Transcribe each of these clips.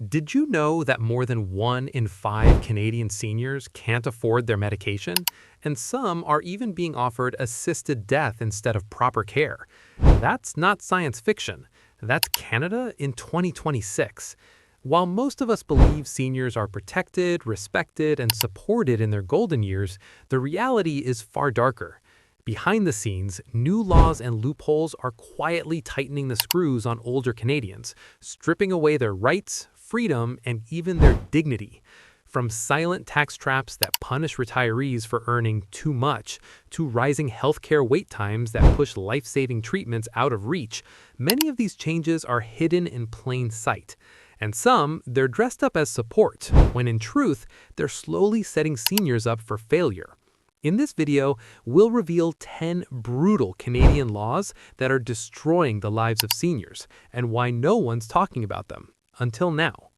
Did you know that more than 1 in 5 Canadian seniors can't afford their medication? And some are even being offered assisted death instead of proper care. That's not science fiction. That's Canada in 2026. While most of us believe seniors are protected, respected, and supported in their golden years, the reality is far darker. Behind the scenes, new laws and loopholes are quietly tightening the screws on older Canadians, stripping away their rights, freedom, and even their dignity. From silent tax traps that punish retirees for earning too much, to rising healthcare wait times that push life-saving treatments out of reach, many of these changes are hidden in plain sight. And some, they're dressed up as support, when in truth, they're slowly setting seniors up for failure. In this video, we'll reveal 10 brutal Canadian laws that are destroying the lives of seniors, and why no one's talking about them, until now.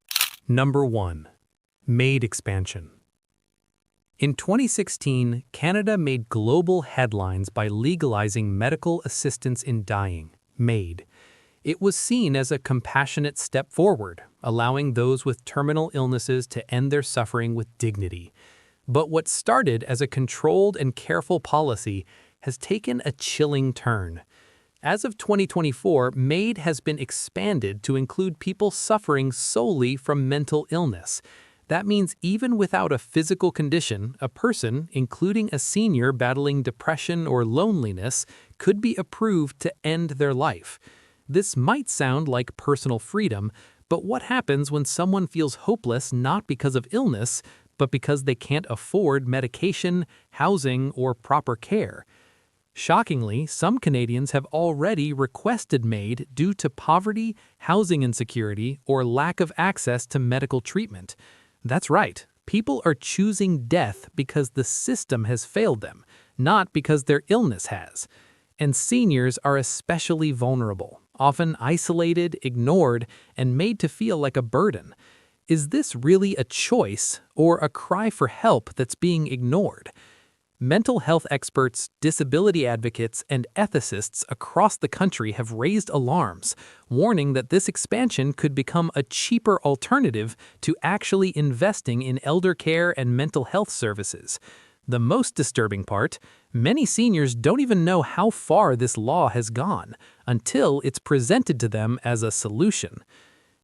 Number 1. MAiD expansion. In 2016, Canada made global headlines by legalizing medical assistance in dying, MAiD. It was seen as a compassionate step forward, allowing those with terminal illnesses to end their suffering with dignity. But what started as a controlled and careful policy has taken a chilling turn. As of 2024, MAiD has been expanded to include people suffering solely from mental illness. That means even without a physical condition, a person, including a senior battling depression or loneliness, could be approved to end their life. This might sound like personal freedom, but what happens when someone feels hopeless not because of illness, but because they can't afford medication, housing, or proper care? Shockingly, some Canadians have already requested MAiD due to poverty, housing insecurity, or lack of access to medical treatment. That's right, people are choosing death because the system has failed them, not because their illness has. And seniors are especially vulnerable, often isolated, ignored, and made to feel like a burden. Is this really a choice or a cry for help that's being ignored? Mental health experts, disability advocates, and ethicists across the country have raised alarms, warning that this expansion could become a cheaper alternative to actually investing in elder care and mental health services. The most disturbing part, many seniors don't even know how far this law has gone until it's presented to them as a solution.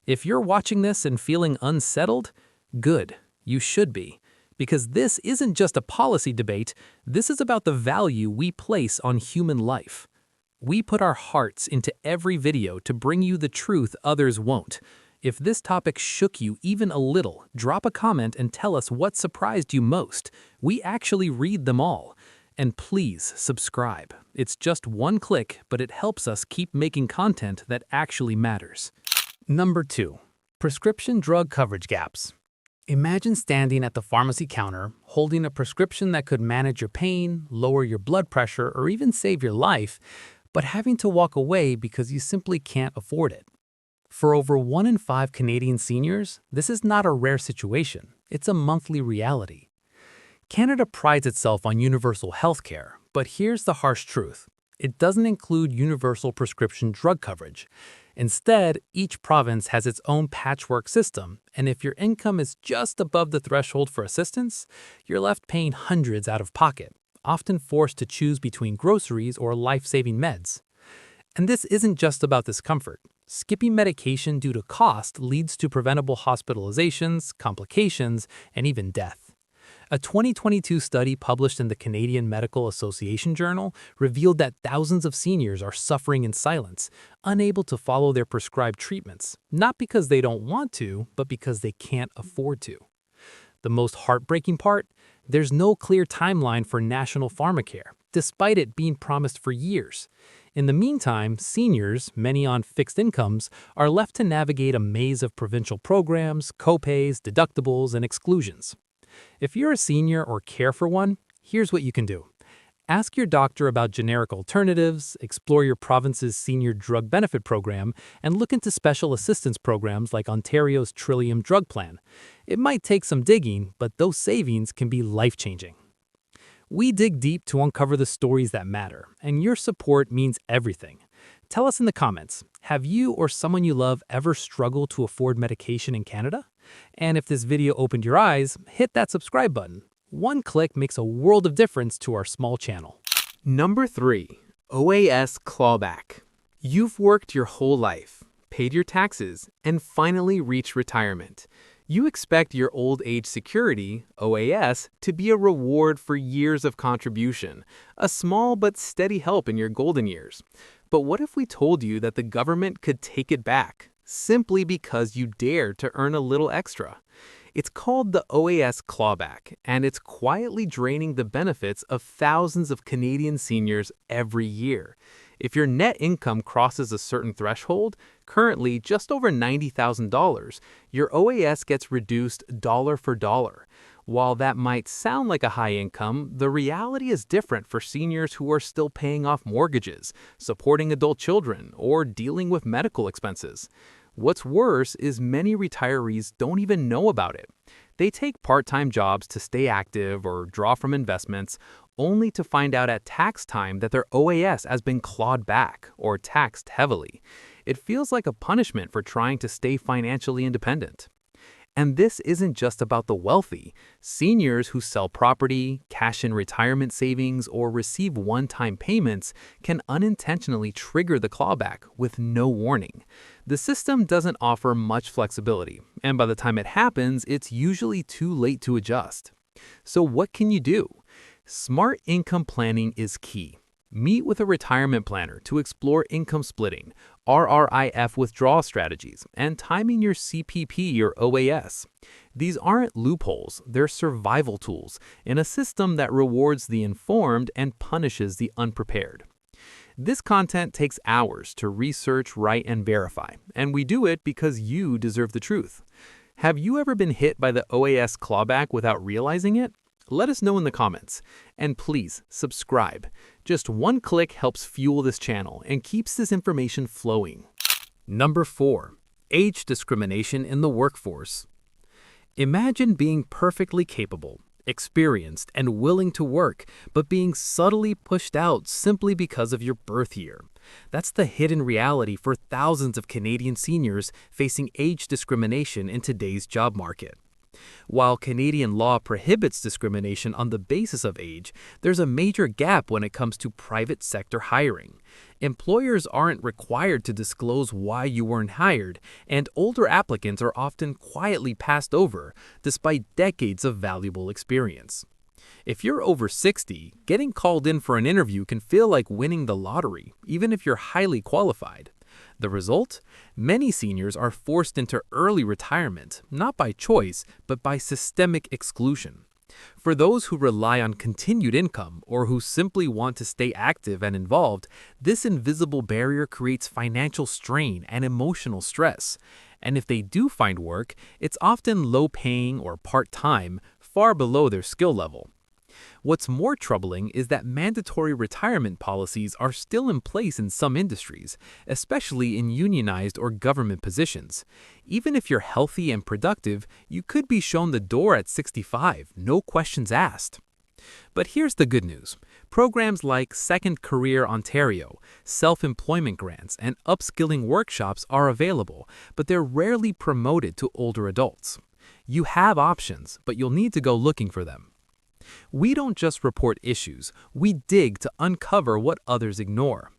If you're watching this and feeling unsettled, good, you should be. Because this isn't just a policy debate, this is about the value we place on human life. We put our hearts into every video to bring you the truth others won't. If this topic shook you even a little, drop a comment and tell us what surprised you most. We actually read them all. And please subscribe. It's just one click, but it helps us keep making content that actually matters. Number 2. Prescription drug coverage gaps. Imagine standing at the pharmacy counter, holding a prescription that could manage your pain, lower your blood pressure, or even save your life, but having to walk away because you simply can't afford it. For over 1 in 5 Canadian seniors, this is not a rare situation. It's a monthly reality. Canada prides itself on universal healthcare, but here's the harsh truth. It doesn't include universal prescription drug coverage. Instead, each province has its own patchwork system, and if your income is just above the threshold for assistance, you're left paying hundreds out of pocket, often forced to choose between groceries or life-saving meds. And this isn't just about discomfort. Skipping medication due to cost leads to preventable hospitalizations, complications, and even death. A 2022 study published in the Canadian Medical Association Journal revealed that thousands of seniors are suffering in silence, unable to follow their prescribed treatments, not because they don't want to, but because they can't afford to. The most heartbreaking part? There's no clear timeline for national pharmacare, despite it being promised for years. In the meantime, seniors, many on fixed incomes, are left to navigate a maze of provincial programs, copays, deductibles, and exclusions. If you're a senior or care for one, here's what you can do. Ask your doctor about generic alternatives, explore your province's senior drug benefit program, and look into special assistance programs like Ontario's Trillium Drug Plan. It might take some digging, but those savings can be life-changing. We dig deep to uncover the stories that matter, and your support means everything. Tell us in the comments, have you or someone you love ever struggled to afford medication in Canada? And if this video opened your eyes, hit that subscribe button. One click makes a world of difference to our small channel. Number 3. OAS clawback. You've worked your whole life, paid your taxes, and finally reached retirement. You expect your old age security, OAS, to be a reward for years of contribution, a small but steady help in your golden years. But what if we told you that the government could take it back, simply because you dared to earn a little extra? It's called the OAS clawback, and it's quietly draining the benefits of thousands of Canadian seniors every year. If your net income crosses a certain threshold, currently just over $90,000, your OAS gets reduced dollar for dollar. While that might sound like a high income, the reality is different for seniors who are still paying off mortgages, supporting adult children, or dealing with medical expenses. What's worse is many retirees don't even know about it. They take part-time jobs to stay active or draw from investments, only to find out at tax time that their OAS has been clawed back or taxed heavily. It feels like a punishment for trying to stay financially independent. And this isn't just about the wealthy. Seniors who sell property, cash in retirement savings, or receive one-time payments can unintentionally trigger the clawback with no warning. The system doesn't offer much flexibility, and by the time it happens, it's usually too late to adjust. So what can you do? Smart income planning is key. Meet with a retirement planner to explore income splitting, RRIF withdrawal strategies, and timing your CPP or OAS. These aren't loopholes, they're survival tools in a system that rewards the informed and punishes the unprepared. This content takes hours to research, write, and verify, and we do it because you deserve the truth. Have you ever been hit by the OAS clawback without realizing it? Let us know in the comments. And please, subscribe. Just one click helps fuel this channel and keeps this information flowing. Number 4. Age discrimination in the workforce. Imagine being perfectly capable, experienced, and willing to work, but being subtly pushed out simply because of your birth year. That's the hidden reality for thousands of Canadian seniors facing age discrimination in today's job market. While Canadian law prohibits discrimination on the basis of age, there's a major gap when it comes to private sector hiring. Employers aren't required to disclose why you weren't hired, and older applicants are often quietly passed over, despite decades of valuable experience. If you're over 60, getting called in for an interview can feel like winning the lottery, even if you're highly qualified. The result? Many seniors are forced into early retirement, not by choice, but by systemic exclusion. For those who rely on continued income or who simply want to stay active and involved, this invisible barrier creates financial strain and emotional stress. And if they do find work, it's often low-paying or part-time, far below their skill level. What's more troubling is that mandatory retirement policies are still in place in some industries, especially in unionized or government positions. Even if you're healthy and productive, you could be shown the door at 65, no questions asked. But here's the good news. Programs like Second Career Ontario, self-employment grants, and upskilling workshops are available, but they're rarely promoted to older adults. You have options, but you'll need to go looking for them. We don't just report issues, we dig to uncover what others ignore.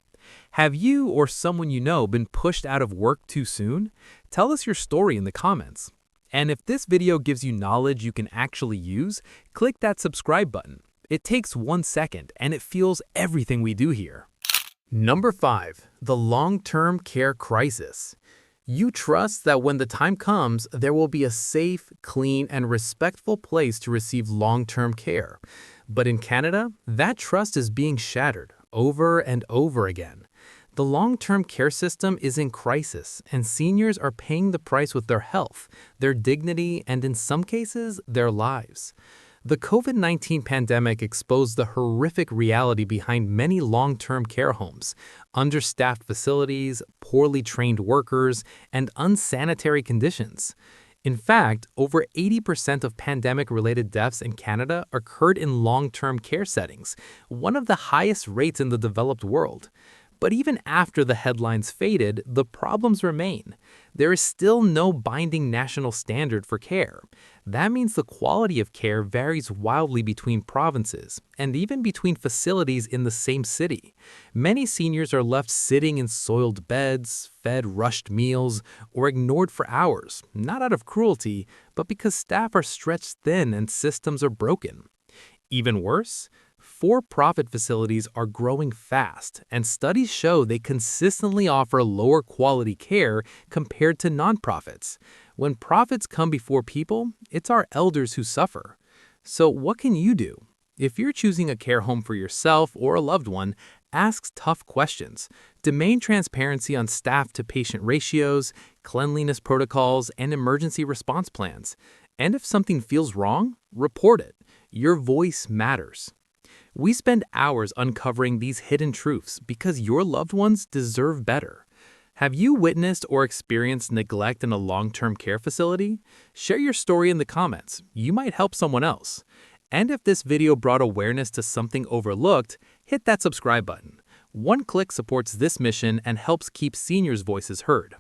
Have you or someone you know been pushed out of work too soon? Tell us your story in the comments. And if this video gives you knowledge you can actually use, click that subscribe button. It takes 1 second and it fuels everything we do here. Number 5. The long-term care crisis. You trust that when the time comes, there will be a safe, clean, and respectful place to receive long-term care. But in Canada, that trust is being shattered over and over again. The long-term care system is in crisis, and seniors are paying the price with their health, their dignity, and in some cases, their lives. The COVID-19 pandemic exposed the horrific reality behind many long-term care homes: understaffed facilities, poorly trained workers, and unsanitary conditions. In fact, over 80% of pandemic-related deaths in Canada occurred in long-term care settings, one of the highest rates in the developed world. But even after the headlines faded, the problems remain. There is still no binding national standard for care. That means the quality of care varies wildly between provinces and even between facilities in the same city. Many seniors are left sitting in soiled beds, fed rushed meals, or ignored for hours, not out of cruelty, but because staff are stretched thin and systems are broken. Even worse, for-profit facilities are growing fast, and studies show they consistently offer lower quality care compared to nonprofits. When profits come before people, it's our elders who suffer. So what can you do? If you're choosing a care home for yourself or a loved one, ask tough questions. Demand transparency on staff-to-patient ratios, cleanliness protocols, and emergency response plans. And if something feels wrong, report it. Your voice matters. We spend hours uncovering these hidden truths because your loved ones deserve better. Have you witnessed or experienced neglect in a long-term care facility? Share your story in the comments. You might help someone else. And if this video brought awareness to something overlooked, hit that subscribe button. One click supports this mission and helps keep seniors' voices heard.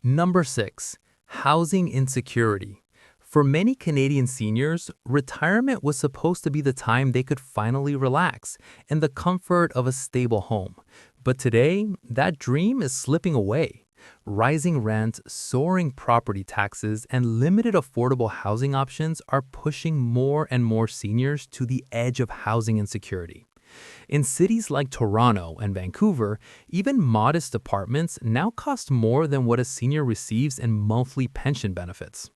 Number 6. Housing insecurity. For many Canadian seniors, retirement was supposed to be the time they could finally relax in the comfort of a stable home. But today, that dream is slipping away. Rising rent, soaring property taxes, and limited affordable housing options are pushing more and more seniors to the edge of housing insecurity. In cities like Toronto and Vancouver, even modest apartments now cost more than what a senior receives in monthly pension benefits.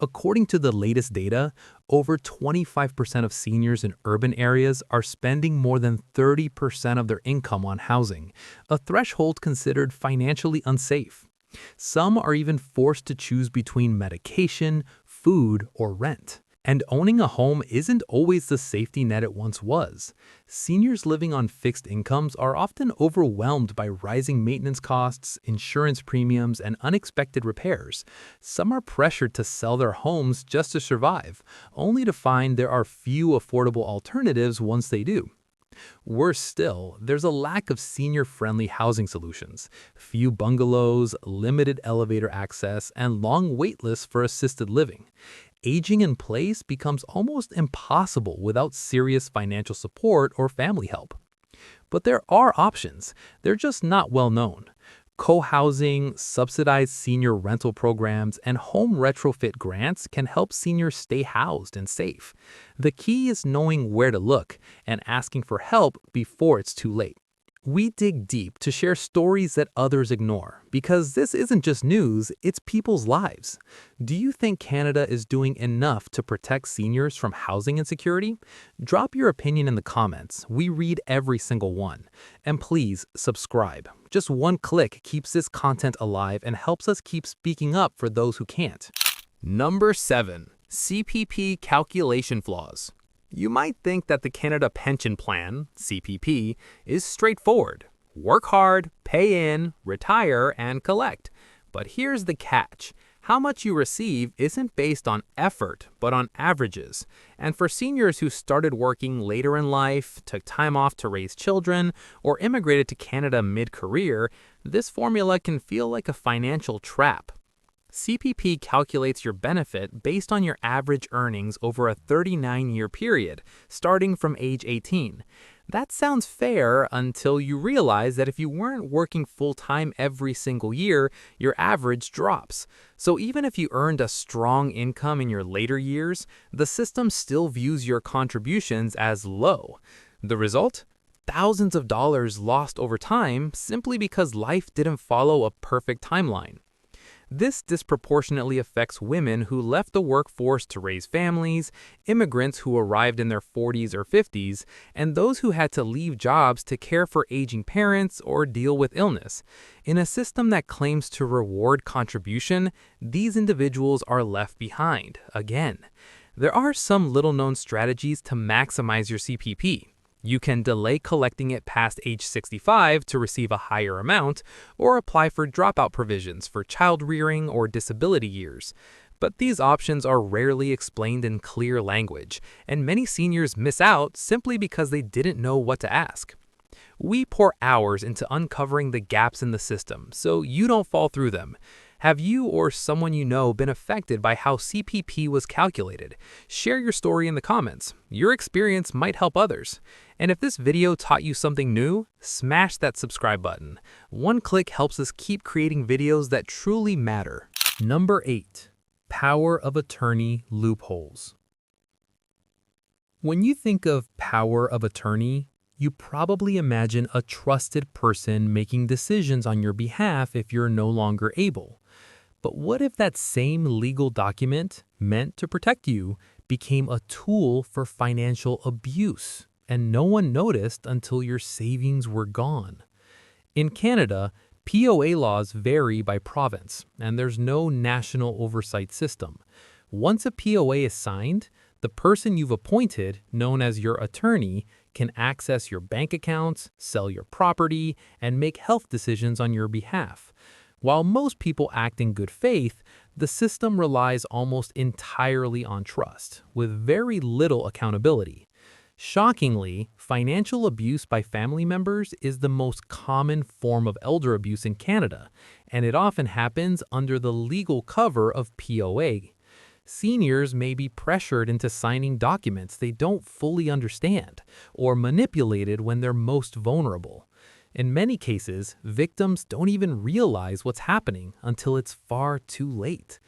According to the latest data, over 25% of seniors in urban areas are spending more than 30% of their income on housing, a threshold considered financially unsafe. Some are even forced to choose between medication, food, or rent. And owning a home isn't always the safety net it once was. Seniors living on fixed incomes are often overwhelmed by rising maintenance costs, insurance premiums, and unexpected repairs. Some are pressured to sell their homes just to survive, only to find there are few affordable alternatives once they do. Worse still, there's a lack of senior-friendly housing solutions. Few bungalows, limited elevator access, and long wait lists for assisted living. Aging in place becomes almost impossible without serious financial support or family help. But there are options. They're just not well known. Co-housing, subsidized senior rental programs, and home retrofit grants can help seniors stay housed and safe. The key is knowing where to look and asking for help before it's too late. We dig deep to share stories that others ignore, because this isn't just news, it's people's lives. Do you think Canada is doing enough to protect seniors from housing insecurity? Drop your opinion in the comments. We read every single one. And please, subscribe. Just one click keeps this content alive and helps us keep speaking up for those who can't. Number 7. CPP calculation flaws. You might think that the Canada Pension Plan, CPP, is straightforward. Work hard, pay in, retire, and collect. But here's the catch. How much you receive isn't based on effort, but on averages. And for seniors who started working later in life, took time off to raise children, or immigrated to Canada mid-career, this formula can feel like a financial trap. CPP calculates your benefit based on your average earnings over a 39-year period, starting from age 18. That sounds fair until you realize that if you weren't working full-time every single year, your average drops. So even if you earned a strong income in your later years, the system still views your contributions as low. The result? Thousands of dollars lost over time simply because life didn't follow a perfect timeline. This disproportionately affects women who left the workforce to raise families, immigrants who arrived in their 40s or 50s, and those who had to leave jobs to care for aging parents or deal with illness. In a system that claims to reward contribution, these individuals are left behind, again. There are some little-known strategies to maximize your CPP. You can delay collecting it past age 65 to receive a higher amount, or apply for dropout provisions for child rearing or disability years. But these options are rarely explained in clear language, and many seniors miss out simply because they didn't know what to ask. We pour hours into uncovering the gaps in the system so you don't fall through them. Have you or someone you know been affected by how CPP was calculated? Share your story in the comments. Your experience might help others. And if this video taught you something new, smash that subscribe button. One click helps us keep creating videos that truly matter. Number 8. Power of attorney loopholes. When you think of power of attorney, you probably imagine a trusted person making decisions on your behalf if you're no longer able. But what if that same legal document, meant to protect you, became a tool for financial abuse, and no one noticed until your savings were gone? In Canada, POA laws vary by province, and there's no national oversight system. Once a POA is signed, the person you've appointed, known as your attorney, can access your bank accounts, sell your property, and make health decisions on your behalf. While most people act in good faith, the system relies almost entirely on trust, with very little accountability. Shockingly, financial abuse by family members is the most common form of elder abuse in Canada, and it often happens under the legal cover of POA. Seniors may be pressured into signing documents they don't fully understand, or manipulated when they're most vulnerable. In many cases, victims don't even realize what's happening until it's far too late.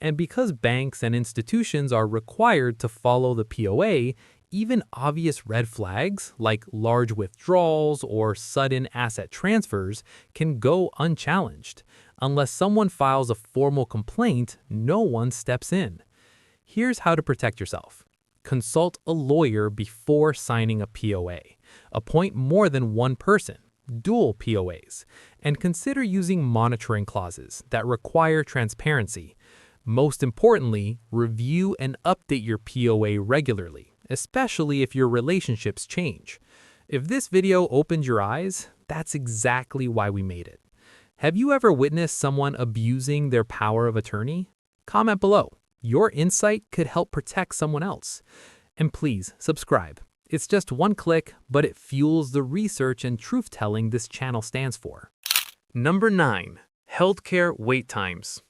And because banks and institutions are required to follow the POA, even obvious red flags like large withdrawals or sudden asset transfers can go unchallenged. Unless someone files a formal complaint, no one steps in. Here's how to protect yourself. Consult a lawyer before signing a POA. Appoint more than one person, dual POAs, and consider using monitoring clauses that require transparency. Most importantly, review and update your POA regularly, especially if your relationships change. If this video opened your eyes, that's exactly why we made it. Have you ever witnessed someone abusing their power of attorney? Comment below. Your insight could help protect someone else. And please, subscribe. It's just one click, but it fuels the research and truth-telling this channel stands for. Number 9. Healthcare wait times.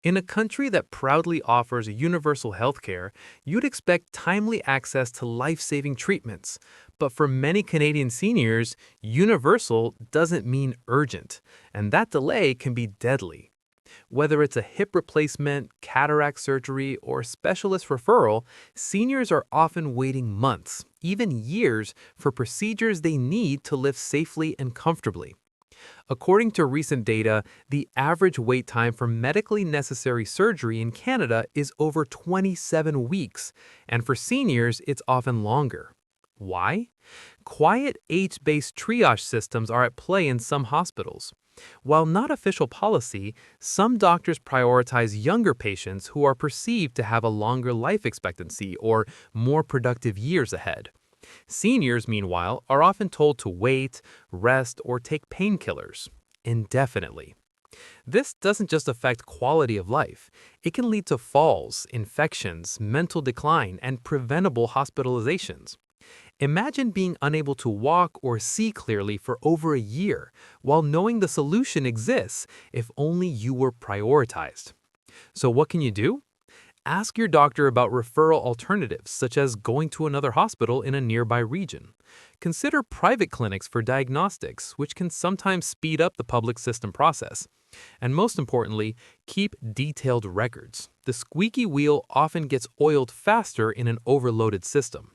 In a country that proudly offers universal healthcare, you'd expect timely access to life-saving treatments. But for many Canadian seniors, universal doesn't mean urgent, and that delay can be deadly. Whether it's a hip replacement, cataract surgery, or specialist referral, seniors are often waiting months, even years, for procedures they need to live safely and comfortably. According to recent data, the average wait time for medically necessary surgery in Canada is over 27 weeks, and for seniors, it's often longer. Why? Quiet age-based triage systems are at play in some hospitals. While not official policy, some doctors prioritize younger patients who are perceived to have a longer life expectancy or more productive years ahead. Seniors, meanwhile, are often told to wait, rest, or take painkillers indefinitely. This doesn't just affect quality of life. It can lead to falls, infections, mental decline, and preventable hospitalizations. Imagine being unable to walk or see clearly for over a year, while knowing the solution exists if only you were prioritized. So what can you do? Ask your doctor about referral alternatives, such as going to another hospital in a nearby region. Consider private clinics for diagnostics, which can sometimes speed up the public system process. And most importantly, keep detailed records. The squeaky wheel often gets oiled faster in an overloaded system.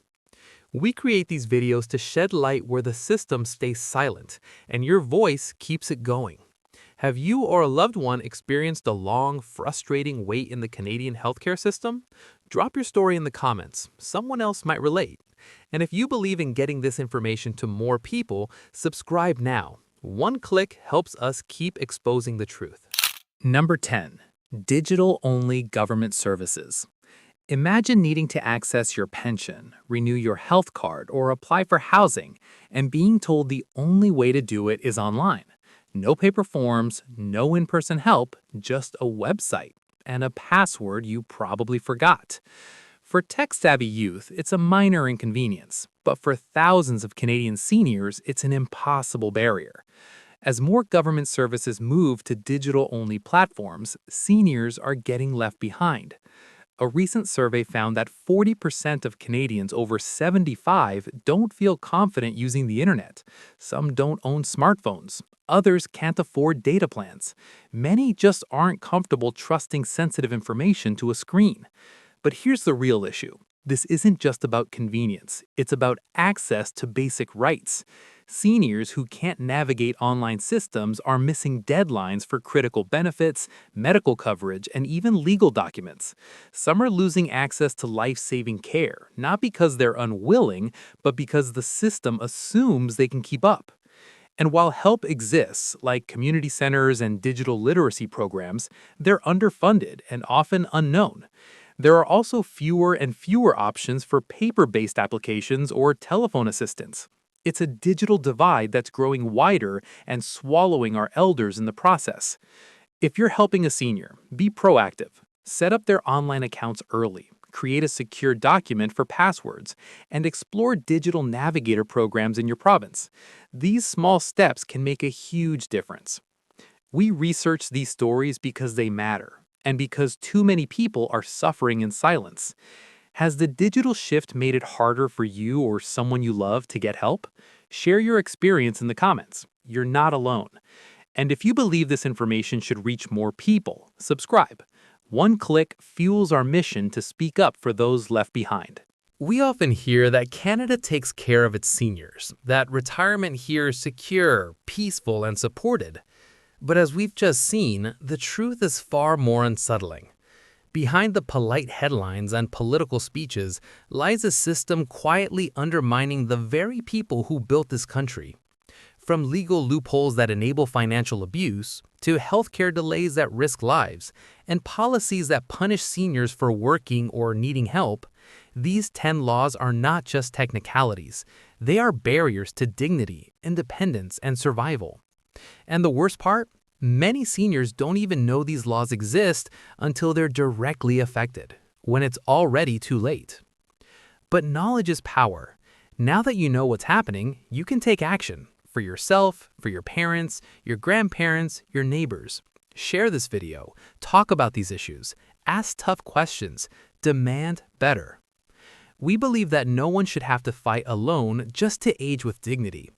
We create these videos to shed light where the system stays silent, and your voice keeps it going. Have you or a loved one experienced a long, frustrating wait in the Canadian healthcare system? Drop your story in the comments. Someone else might relate. And if you believe in getting this information to more people, subscribe now. One click helps us keep exposing the truth. Number 10. Digital-only government services. Imagine needing to access your pension, renew your health card, or apply for housing, and being told the only way to do it is online. No paper forms, no in-person help, just a website and a password you probably forgot. For tech-savvy youth, it's a minor inconvenience. But for thousands of Canadian seniors, it's an impossible barrier. As more government services move to digital-only platforms, seniors are getting left behind. A recent survey found that 40% of Canadians over 75 don't feel confident using the internet. Some don't own smartphones. Others can't afford data plans. Many just aren't comfortable trusting sensitive information to a screen. But here's the real issue. This isn't just about convenience. It's about access to basic rights. Seniors who can't navigate online systems are missing deadlines for critical benefits, medical coverage, and even legal documents. Some are losing access to life-saving care, not because they're unwilling, but because the system assumes they can keep up. And while help exists, like community centers and digital literacy programs, they're underfunded and often unknown. There are also fewer and fewer options for paper-based applications or telephone assistance. It's a digital divide that's growing wider and swallowing our elders in the process. If you're helping a senior, be proactive. Set up their online accounts early, create a secure document for passwords, and explore digital navigator programs in your province. These small steps can make a huge difference. We research these stories because they matter, and because too many people are suffering in silence. Has the digital shift made it harder for you or someone you love to get help? Share your experience in the comments. You're not alone. And if you believe this information should reach more people, subscribe. One click fuels our mission to speak up for those left behind. We often hear that Canada takes care of its seniors, that retirement here is secure, peaceful, and supported. But as we've just seen, the truth is far more unsettling. Behind the polite headlines and political speeches lies a system quietly undermining the very people who built this country. From legal loopholes that enable financial abuse, to healthcare delays that risk lives, and policies that punish seniors for working or needing help, these 10 laws are not just technicalities. They are barriers to dignity, independence, and survival. And the worst part? Many seniors don't even know these laws exist until they're directly affected, when it's already too late. But knowledge is power. Now that you know what's happening, you can take action for yourself, for your parents, your grandparents, your neighbors. Share this video, talk about these issues, ask tough questions, demand better. We believe that no one should have to fight alone just to age with dignity.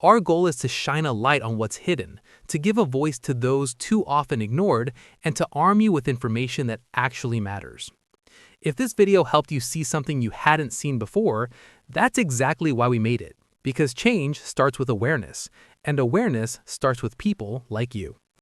Our goal is to shine a light on what's hidden, to give a voice to those too often ignored, and to arm you with information that actually matters. If this video helped you see something you hadn't seen before, that's exactly why we made it. Because change starts with awareness, and awareness starts with people like you.